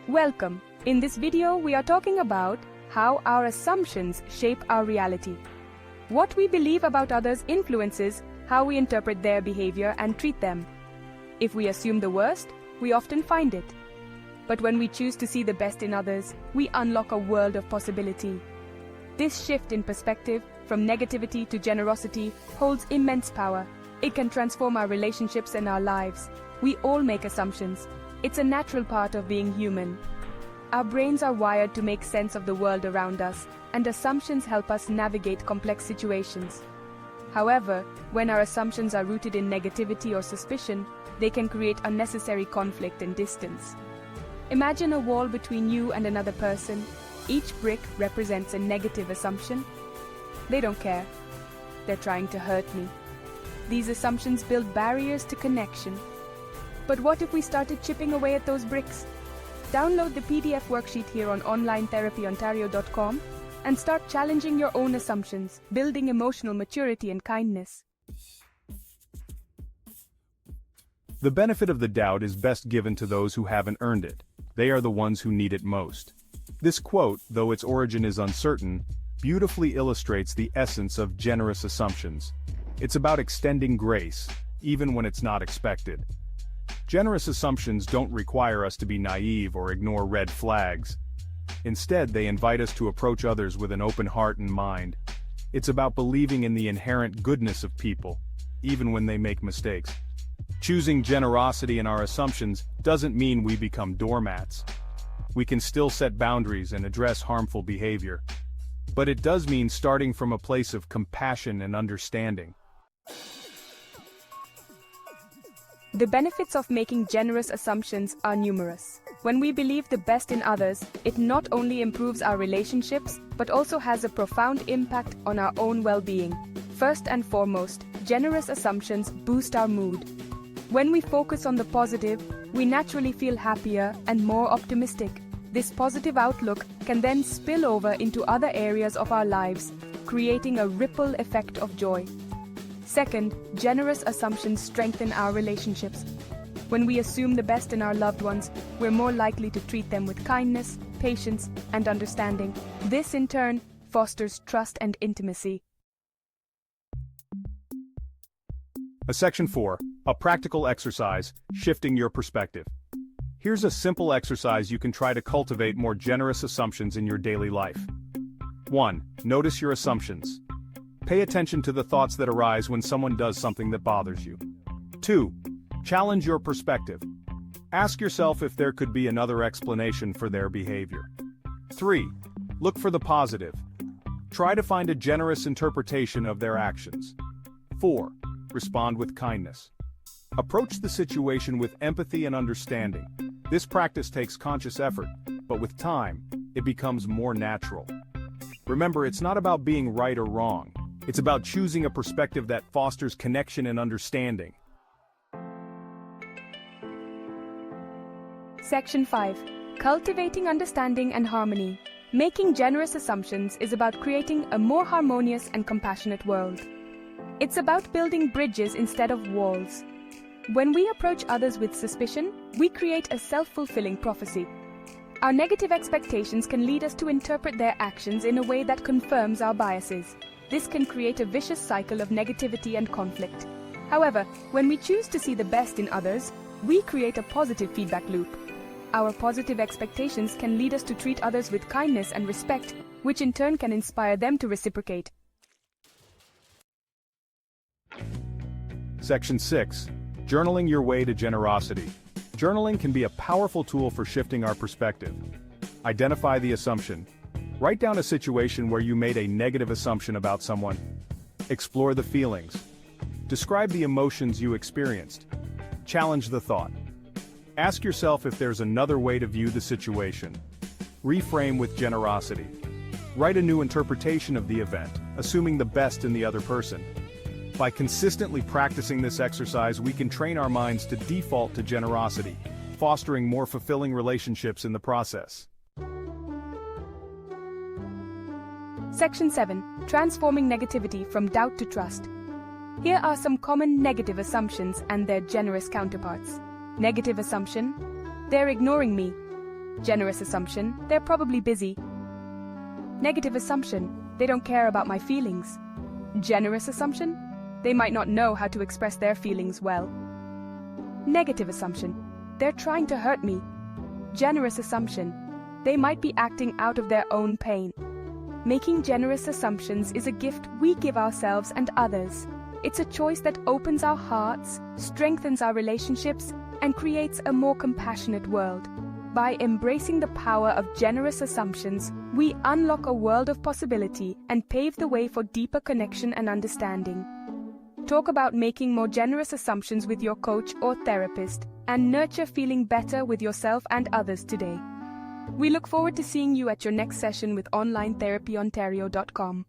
Welcome. In this video, we are talking about how our assumptions shape our reality. What we believe about others influences how we interpret their behavior and treat them. If we assume the worst, we often find it. But when we choose to see the best in others, we unlock a world of possibility. This shift in perspective, from negativity to generosity, holds immense power. It can transform our relationships and our lives. We all make assumptions. It's a natural part of being human. Our brains are wired to make sense of the world around us, and assumptions help us navigate complex situations. However, when our assumptions are rooted in negativity or suspicion, they can create unnecessary conflict and distance. Imagine a wall between you and another person. Each brick represents a negative assumption. They don't care. They're trying to hurt me. These assumptions build barriers to connection. But what if we started chipping away at those bricks? Download the PDF worksheet here on onlinetherapyontario.com and start challenging your own assumptions, building emotional maturity and kindness. The benefit of the doubt is best given to those who haven't earned it. They are the ones who need it most. This quote, though its origin is uncertain, beautifully illustrates the essence of generous assumptions. It's about extending grace, even when it's not expected. Generous assumptions don't require us to be naive or ignore red flags. Instead, they invite us to approach others with an open heart and mind. It's about believing in the inherent goodness of people, even when they make mistakes. Choosing generosity in our assumptions doesn't mean we become doormats. We can still set boundaries and address harmful behavior. But it does mean starting from a place of compassion and understanding. The benefits of making generous assumptions are numerous. When we believe the best in others, it not only improves our relationships, but also has a profound impact on our own well-being. First and foremost, generous assumptions boost our mood. When we focus on the positive, we naturally feel happier and more optimistic. This positive outlook can then spill over into other areas of our lives, creating a ripple effect of joy. Second, generous assumptions strengthen our relationships. When we assume the best in our loved ones, we're more likely to treat them with kindness, patience, and understanding. This, in turn, fosters trust and intimacy. Section 4. A practical exercise, shifting your perspective. Here's a simple exercise you can try to cultivate more generous assumptions in your daily life. 1. Notice your assumptions. Pay attention to the thoughts that arise when someone does something that bothers you. 2. Challenge your perspective. Ask yourself if there could be another explanation for their behavior. 3. Look for the positive. Try to find a generous interpretation of their actions. 4. Respond with kindness. Approach the situation with empathy and understanding. This practice takes conscious effort, but with time, it becomes more natural. Remember, it's not about being right or wrong. It's about choosing a perspective that fosters connection and understanding. Section 5. Cultivating understanding and harmony. Making generous assumptions is about creating a more harmonious and compassionate world. It's about building bridges instead of walls. When we approach others with suspicion, we create a self-fulfilling prophecy. Our negative expectations can lead us to interpret their actions in a way that confirms our biases. This can create a vicious cycle of negativity and conflict. However, when we choose to see the best in others, we create a positive feedback loop. Our positive expectations can lead us to treat others with kindness and respect, which in turn can inspire them to reciprocate. Section 6. Journaling your way to generosity. Journaling can be a powerful tool for shifting our perspective. Identify the assumption. Write down a situation where you made a negative assumption about someone. Explore the feelings. Describe the emotions you experienced. Challenge the thought. Ask yourself if there's another way to view the situation. Reframe with generosity. Write a new interpretation of the event, assuming the best in the other person. By consistently practicing this exercise, we can train our minds to default to generosity, fostering more fulfilling relationships in the process. Section 7. Transforming negativity from doubt to trust. Here are some common negative assumptions and their generous counterparts. Negative assumption: they're ignoring me. Generous assumption, they're probably busy. Negative assumption, they don't care about my feelings. Generous assumption, they might not know how to express their feelings well. Negative assumption, they're trying to hurt me. Generous assumption, they might be acting out of their own pain. Making generous assumptions is a gift we give ourselves and others. It's a choice that opens our hearts, strengthens our relationships, and creates a more compassionate world. By embracing the power of generous assumptions, we unlock a world of possibility and pave the way for deeper connection and understanding. Talk about making more generous assumptions with your coach or therapist, and nurture feeling better with yourself and others today. We look forward to seeing you at your next session with OnlineTherapyOntario.com.